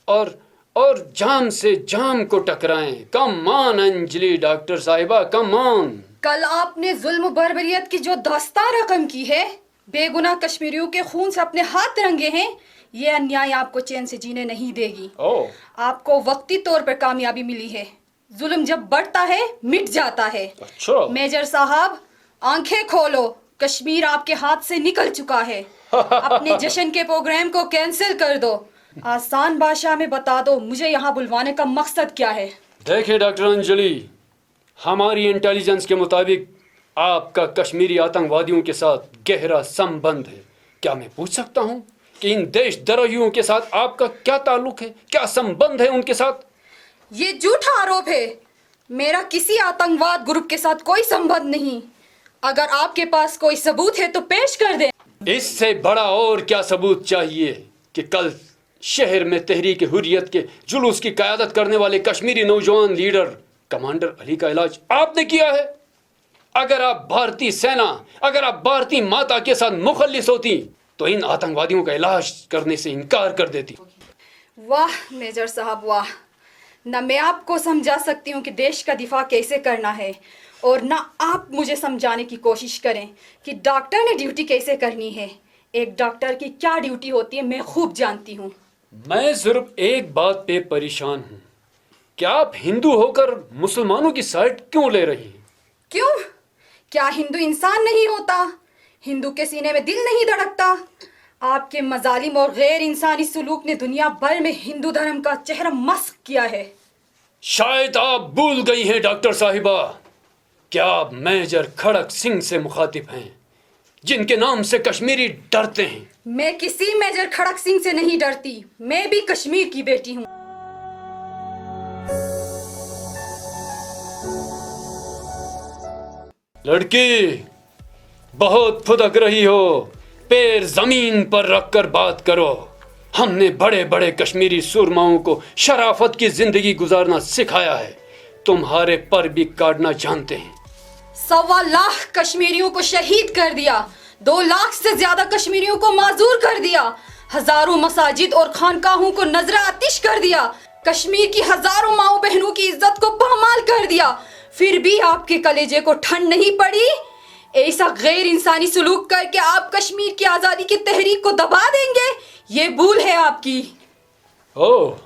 और जाम से जाम को टकराएं. कम ऑन अंजलि डॉक्टर साहिबा, कम ऑन. कल आपने जुल्म बर्बरियत की जो दास्तान रकम की है, बेगुनाह कश्मीरियों के खून से अपने हाथ रंगे हैं, ये अन्याय आपको चैन से जीने नहीं देगी. आपको वक्ती तौर पर कामयाबी मिली है. जुल्म जब बढ़ता है मिट जाता है. अच्छा मेजर साहब, आंखें खोलो, कश्मीर आपके हाथ से निकल चुका है. अपने जश्न के प्रोग्राम को कैंसिल कर दो. आसान भाषा में बता दो, मुझे यहाँ बुलवाने का मकसद क्या है? देखिए डॉक्टर अंजलि, हमारी इंटेलिजेंस के मुताबिक आपका कश्मीरी आतंकवादियों के साथ गहरा संबंध है. क्या मैं पूछ सकता हूँ कि इन देशद्रोहियों के साथ आपका क्या ताल्लुक है, क्या संबंध है उनके साथ? ये झूठा आरोप है. मेरा किसी आतंकवाद ग्रुप के साथ कोई संबंध नहीं. अगर आपके पास कोई सबूत है तो पेश कर दें. इससे बड़ा और क्या सबूत चाहिए कि कल शहर में तहरीक हुर्रियत के जुलूस की क़यादत करने वाले कश्मीरी नौजवान लीडर कमांडर अली का इलाज आपने किया है। अगर आप भारतीय सेना, अगर आप भारतीय माता के साथ मुखल्लिस होती तो इन आतंकवादियों का इलाज करने से इनकार कर देती। वाह मेजर साहब वाह, न मैं आपको समझा सकती हूँ कि देश का दिफा कैसे करना है, और ना आप मुझे समझाने की कोशिश करें कि डॉक्टर ने ड्यूटी कैसे करनी है। एक डॉक्टर की क्या ड्यूटी होती है मैं खूब जानती हूँ। मैं सिर्फ एक बात पे परेशान हूँ, क्या आप हिंदू होकर मुसलमानों की साइड क्यों ले रही हैं? क्यों? क्या हिंदू इंसान नहीं होता? हिंदू के सीने में दिल नहीं धड़कता? आपके मजालिम और गैर इंसानी सलूक ने दुनिया भर में हिंदू धर्म का चेहरा मस्क किया है। शायद आप भूल गई हैं डॉक्टर साहिबा, क्या आप मेजर खड़क सिंह से मुखातिब हैं, जिनके नाम से कश्मीरी डरते हैं। मैं किसी मेजर खड़क सिंह से नहीं डरती, मैं भी कश्मीर की बेटी हूँ। लड़की बहुत फुदक रही हो, पैर जमीन पर रखकर बात करो। हमने बड़े बड़े कश्मीरी सुरमाओं को शराफत की जिंदगी गुजारना सिखाया है, तुम्हारे पर भी काटना जानते हैं। 1.25 लाख कश्मीरियों को शहीद कर दिया, 2 लाख से ज्यादा कश्मीरियों को माजूर कर दिया, हजारों मसाजिद और खानकाहों को नजरा आतिश कर दिया, कश्मीर की हजारों माओ बहनों की इज्जत को पामाल कर दिया, फिर भी आपके कलेजे को ठंड नहीं पड़ी। ऐसा गैर इंसानी सलूक करके आप कश्मीर की आजादी की तहरीक को दबा देंगे, ये भूल है आपकी। ओह,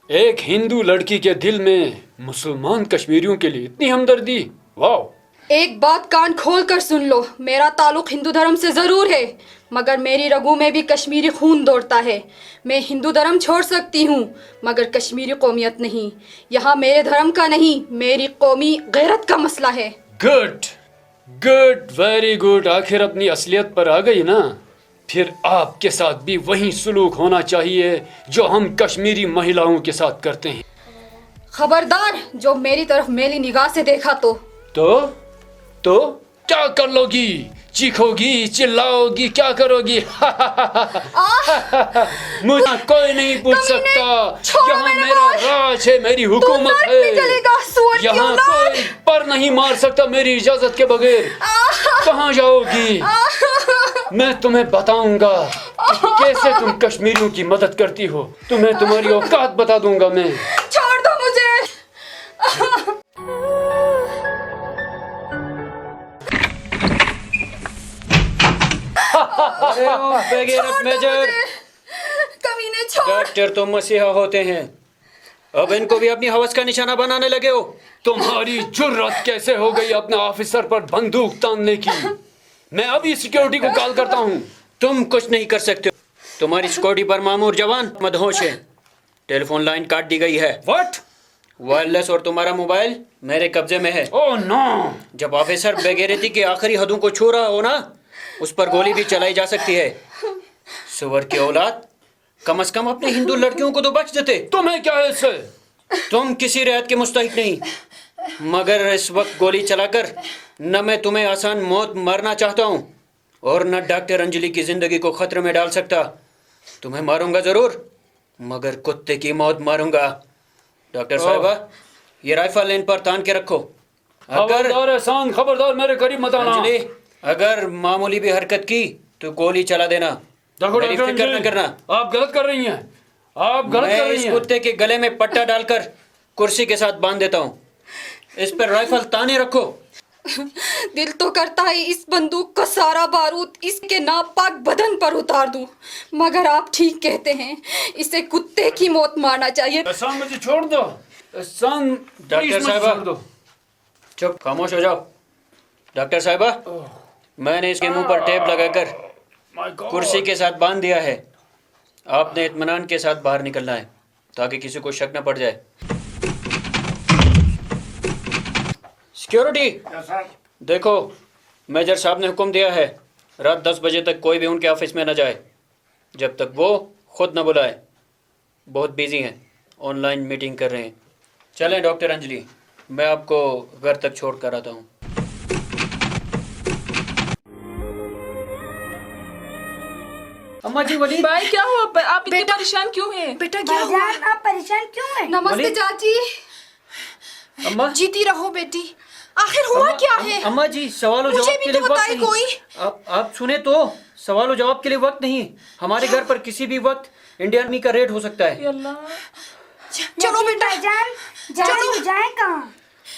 एक हिंदू लड़की के दिल में मुसलमान कश्मीरियों के लिए इतनी हमदर्दी, वाह। एक बात कान खोल कर सुन लो, मेरा ताल्लुक हिंदू धर्म से जरूर है, मगर मेरी रगों में भी कश्मीरी खून दौड़ता है। मैं हिंदू धर्म छोड़ सकती हूँ मगर कश्मीरी कौमियत नहीं। यहाँ मेरे धर्म का नहीं, मेरी कौमी गैरत का मसला है। गुड गुड, वेरी गुड, आखिर अपनी असलियत पर आ गई ना। फिर आपके साथ भी वही सलूक होना चाहिए जो हम कश्मीरी महिलाओं के साथ करते हैं। खबरदार, जो मेरी तरफ मेरी निगाह से देखा तो क्या कर लोगी? चीखोगी, चिल्लाओगी, क्या करोगी? मुझे कोई नहीं पूछ सकता, यहाँ मेरा राज है, मेरी हुकूमत है, यहाँ कोई पर नहीं मार सकता मेरी इजाजत के बगैर। कहाँ जाओगी? मैं तुम्हें बताऊंगा कि कैसे तुम कश्मीरियों की मदद करती हो, तुम्हें तुम्हारी औकात बता दूंगा मैं। छोड़ दो मुझे। मेजर, कमीने छोड़। डॉक्टर तो मसीहा होते हैं, अब इनको भी अपनी हवस का निशाना बनाने लगे हो। तुम्हारी जुर्रत कैसे हो गई अपने ऑफिसर पर बंदूक तानने की? मैं अभी सिक्योरिटी को कॉल करता हूँ। तुम कुछ नहीं कर सकते, तुम्हारी सिक्योरिटी पर मामूर जवान मदहोश है। टेलीफोन लाइन काट दी गई है। व्हाट? वायरलेस और तुम्हारा मोबाइल मेरे कब्जे में है। Oh no. जब ऑफिसर बेगैरती की आखिरी हदों को छू रहा हो ना, उस पर गोली भी चलाई जा सकती है। सुअर की औलाद, कम से कम अपने हिंदू लड़कियों को तो बच देते। तुम्हें क्या है इससे? तुम किसी रियायत के मुस्तहिक नहीं, मगर इस वक्त गोली चलाकर न मैं तुम्हें आसान मौत मारना चाहता हूँ और न डॉक्टर अंजलि की जिंदगी को खतरे में डाल सकता। तुम्हें मारूंगा जरूर, मगर कुत्ते की मौत मारूंगा। डॉक्टर साहिबा, ये राइफल इन पर तान के रखो। खबरदार मेरे करीब मत आना। अंजलि, अगर मामूली भी हरकत की तो गोली चला देना। मेरी फिक्र न करना। आप गलत कर रही हैं, आप गलत कर रही हैं। इस कुत्ते के गले में पट्टा डालकर कुर्सी के साथ बांध देता हूँ। इस पर राइफल ताने रखो। दिल तो करता है इस बंदूक का सारा बारूद इसके नापाक बदन पर उतार दूं, मगर आप ठीक कहते हैं, इसे कुत्ते की मौत मारना चाहिए। एहसान मुझे छोड़ दो। एहसान, डॉक्टर साहिबा चुप, खामोश हो जाओ। डॉक्टर साहिबा, मैंने इसके मुंह पर टेप लगाकर कुर्सी के साथ बांध दिया है। आपने इत्मीनान के साथ बाहर निकलना है ताकि किसी को शक न पड़ जाए। सिक्योरिटी, देखो, मेजर साहब ने हुक्म दिया है रात 10 बजे तक कोई भी उनके ऑफिस में न जाए जब तक वो खुद न बुलाए। बहुत बिजी हैं, ऑनलाइन मीटिंग कर रहे हैं। चलें डॉक्टर अंजलि, मैं आपको घर तक छोड़ कर आता हूँ। अम्मा जी वली भाई क्या हुआ? आप इतने परेशान क्यों हैं? बेटा क्या हुआ? भाईजान आप परेशान क्यों हैं? नमस्ते वली- चाची। अम्मा जीती रहो बेटी। आखिर हुआ क्या है? अम्मा जी सवाल और मुझे जवाब भी के तो लिए वक्त बताए नहीं। कोई। आप सुने तो सवाल और जवाब के लिए वक्त नहीं। हमारे घर पर किसी भी वक्त इंडियन आर्मी का रेड हो सकता है। चलो बेटा। भाईजान जाए जाए कहाँ?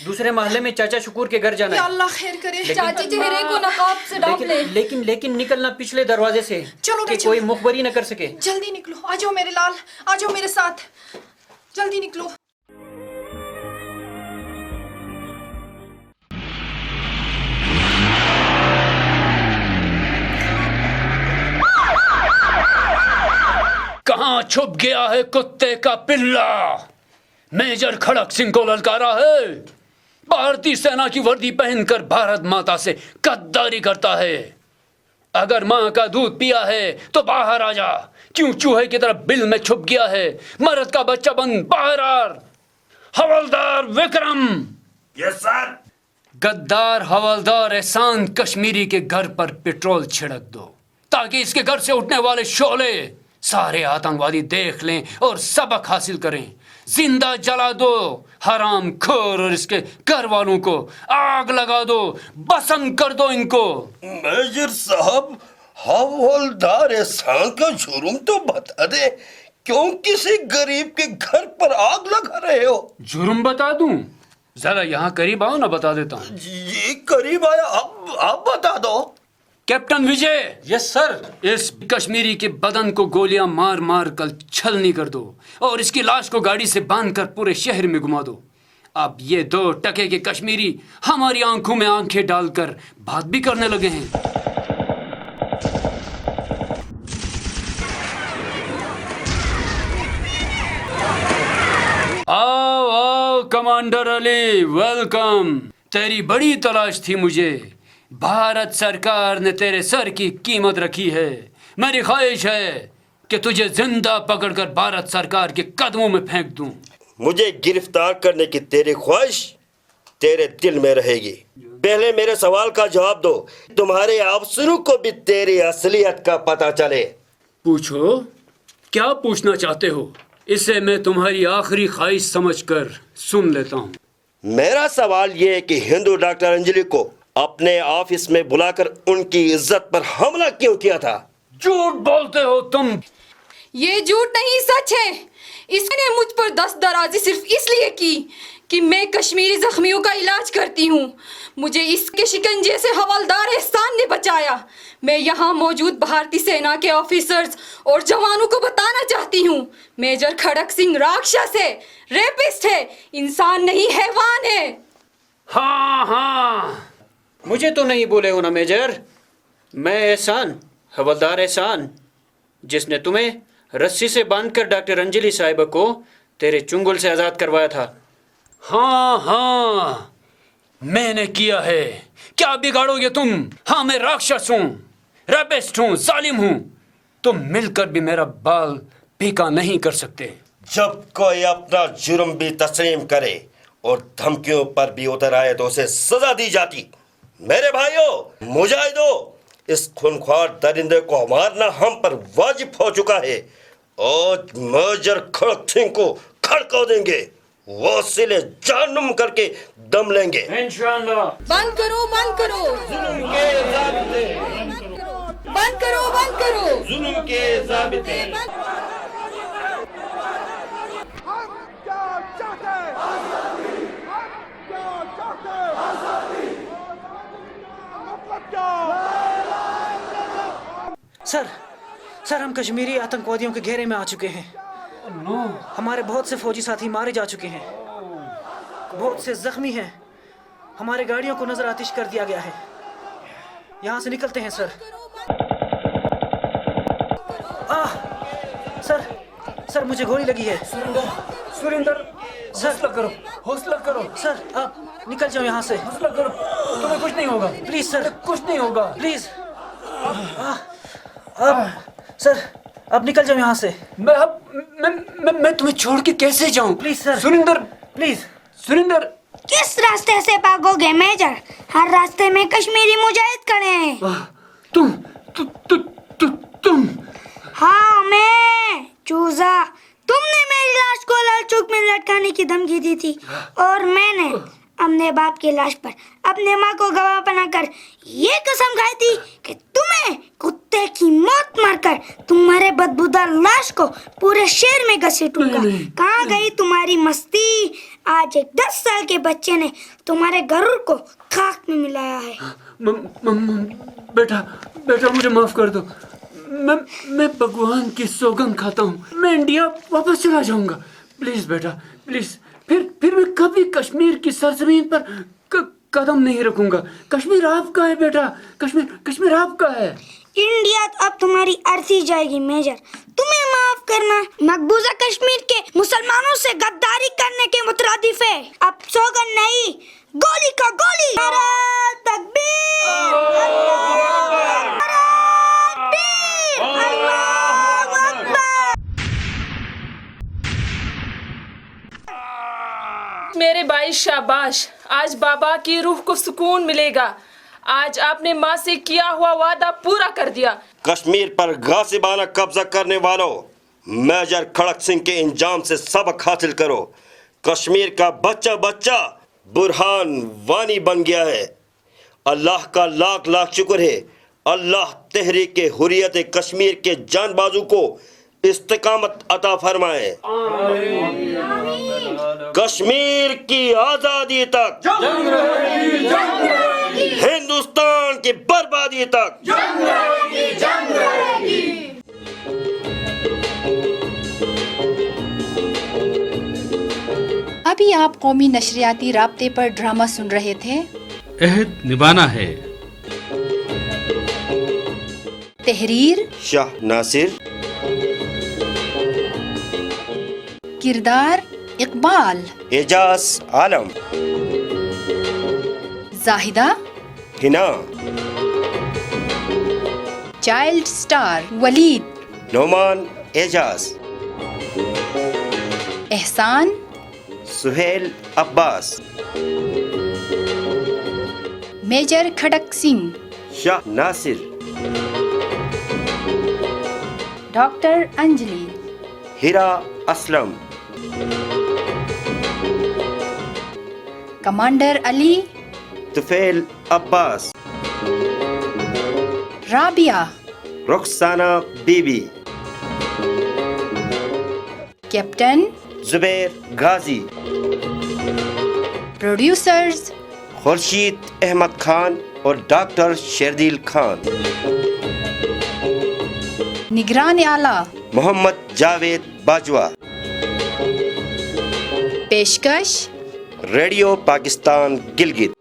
दूसरे मोहल्ले में चाचा शकूर के घर जाना या है। अल्लाह खैर करे। चाची चेहरे को नकाब से ढांप ले। लेकिन निकलना पिछले दरवाजे से चलो कि बेटा। कोई मुखबरी न कर सके। जल्दी निकलो। आ जाओ मेरे लाल, आ जाओ मेरे साथ, जल्दी निकलो। कहाँ छुप गया है कुत्ते का पिल्ला? मेजर खड़क सिंह को ललकारा है। भारतीय सेना की वर्दी पहनकर भारत माता से गद्दारी करता है। अगर माँ का दूध पिया है तो बाहर आ जा। क्यों चूहे की तरह बिल में छुप गया है? मर्द का बच्चा बन बाहर आ। हवलदार विक्रम। Yes sir. गद्दार हवलदार एहसान कश्मीरी के घर पर पेट्रोल छिड़क दो ताकि इसके घर से उठने वाले शोले सारे आतंकवादी देख लें और सबक हासिल करें। जिंदा जला दो हराम खोर और इसके घर वालों को। आग लगा दो, बसम कर दो इनको। मेजर साहब, हवलदार एहसान का जुर्म तो बता दे। क्यों किसी गरीब के घर पर आग लगा रहे हो? जुर्म बता दूं? जरा यहाँ करीब आओ ना, बता देता हूँ। जी करीब आया, अब बता दो। कैप्टन विजय। Yes sir. इस कश्मीरी के बदन को गोलियां मार मार कर छलनी कर दो और इसकी लाश को गाड़ी से बांधकर पूरे शहर में घुमा दो। अब ये 2 टके के कश्मीरी हमारी आंखों में आंखें डालकर बात भी करने लगे हैं। आओ आओ कमांडर अली, वेलकम। तेरी बड़ी तलाश थी मुझे। भारत सरकार ने तेरे सर की कीमत रखी है। मेरी ख्वाहिश है कि तुझे जिंदा पकड़कर भारत सरकार के कदमों में फेंक दूं। मुझे गिरफ्तार करने की तेरी ख्वाहिश तेरे दिल में रहेगी। पहले मेरे सवाल का जवाब दो। तुम्हारे अफसरों को भी तेरी असलियत का पता चले। पूछो, क्या पूछना चाहते हो? इसे मैं तुम्हारी आखिरी ख्वाहिश समझकर सुन लेता हूँ। मेरा सवाल ये है कि हिंदू डॉक्टर अंजलि को अपने ऑफिस में बुलाकर उनकी इज्जत पर हमला क्यों किया था? झूठ बोलते हो तुम। ये झूठ नहीं, सच है। इसने मुझ पर दस्तदराजी सिर्फ इसलिए की कि मैं कश्मीरी जख्मियों का इलाज करती हूँ। मुझे इसके शिकंजे से हवलदार एहसान ने बचाया। मैं यहाँ मौजूद भारतीय सेना के ऑफिसर्स और जवानों को बताना चाहती हूँ, मेजर खड़क सिंह राक्षस है, रेपिस्ट है, इंसान नहीं हैवान है। हाँ हाँ, मुझे तो नहीं बोले हो ना मेजर। मैं एहसान, हवलदार एहसान, जिसने तुम्हें रस्सी से बांधकर डॉक्टर अंजलि साहिबा को तेरे चुंगल से आज़ाद करवाया था। हाँ हाँ, मैंने किया है। क्या बिगाड़ोगे तुम? हाँ, मैं राक्षस हूँ, रेपिस्ट हूँ, जालिम हूँ। तुम मिलकर भी मेरा बाल पीका नहीं कर सकते। जब कोई अपना जुर्म भी तस्लीम करे और धमकियों पर भी उतर आए तो उसे सजा दी जाती। मेरे भाइयों, मुजाहिदों, इस खूनख्वार दरिंदे को मारना हम पर वाजिब हो चुका है। आज मेजर खड़क सिंह को खड़का देंगे, वो सिले जहन्नुम करके दम लेंगे। इंशाअल्लाह। बंद करो, बंद करो, जुल्म के ज़ाबिते, बंद करो, बंद करो, जुल्म के ज़ाबिते। हम क्या चाहते हैं? आजादी। हम क्या चाहते हैं? आजादी। मतलब क्या? सर हम कश्मीरी आतंकवादियों के घेरे में आ चुके हैं। हमारे बहुत से फौजी साथी मारे जा चुके हैं, बहुत से जख्मी हैं। हमारे गाड़ियों को नजर आतिश कर दिया गया है। यहाँ से निकलते हैं सर। सर मुझे गोली लगी है। सुरेंद्र, सर हौसला करो। सर आप निकल जाओ यहाँ से। हौसला करो, तुम्हें कुछ नहीं होगा। प्लीज सर, कुछ नहीं होगा। प्लीज। सर अब निकल जाओ यहाँ से। मैं तुम्हें छोड़ के कैसे जाऊं? Please sir. Surendra, please. Surendra. किस रास्ते से भागोगे मेजर? हर रास्ते में कश्मीरी मुजाहिद खड़े हैं। मारने की धमकी दी थी और मैंने अपने बाप की लाश पर अपने माँ को गवाह बनाकर ये कसम खाई थी कि तुम्हें कुत्ते की मौत मारकर तुम्हारे बदबूदार लाश को पूरे शहर में घसीटूंगा। कहाँ गई तुम्हारी मस्ती? आज एक 10 साल के बच्चे ने तुम्हारे गरुड़ को खाक में मिलाया है। बेटा बेटा मुझे माफ कर दो। मैं भगवान की सौगंध खाता हूँ, मैं इंडिया वापस चला जाऊंगा। प्लीज बेटा प्लीज, फिर मैं कभी कश्मीर की सरजमीन पर कदम नहीं रखूंगा। कश्मीर आपका है बेटा, कश्मीर आपका है। इंडिया अब तुम्हारी अर्थी जाएगी मेजर, तुम्हें माफ करना मकबूजा कश्मीर के मुसलमानों से गद्दारी करने के मुतरादिफ है। अब सौगंध नहीं, गोली का गोली। नारे तकबीर, मेरे भाई शाबाश, आज बाबा की रूह को सुकून मिलेगा। आज आपने माँ से किया हुआ वादा पूरा कर दिया। कश्मीर पर गासिबाना कब्जा करने वालों, मेजर खड़क सिंह के इंजाम से सबक हासिल करो। कश्मीर का बच्चा बच्चा बुरहान वानी बन गया है। अल्लाह का लाख लाख शुक्र है, अल्लाह तहरीक हुर्रियत कश्मीर के जानबाजों को इस्तिकामत अता फरमाए। कश्मीर की आजादी तक, हिंदुस्तान की बर्बादी तक। अभी आप कौमी नशरियाती राब्ते पर ड्रामा सुन रहे थे। अहद निभाना है। तहरीर शाह नासिर, किरदार इकबाल, एजाज आलम, जाहिदा, हिना, चाइल्ड स्टार वलीद, नोमान एजाज, एहसान, सुहेल अब्बास, मेजर खड़क सिंह, शाह नासिर, डॉक्टर अंजलि, हिरा असलम, कमांडर अली, तुफेल अब्बास, राबिया, रुखसाना बीबी, कैप्टन, जुबैर गाजी, प्रोड्यूसर्स खुर्शीद अहमद खान और डॉक्टर शेरदिल खान, निगरान आला मोहम्मद जावेद बाजवा, पेशकश रेडियो पाकिस्तान गिलगित।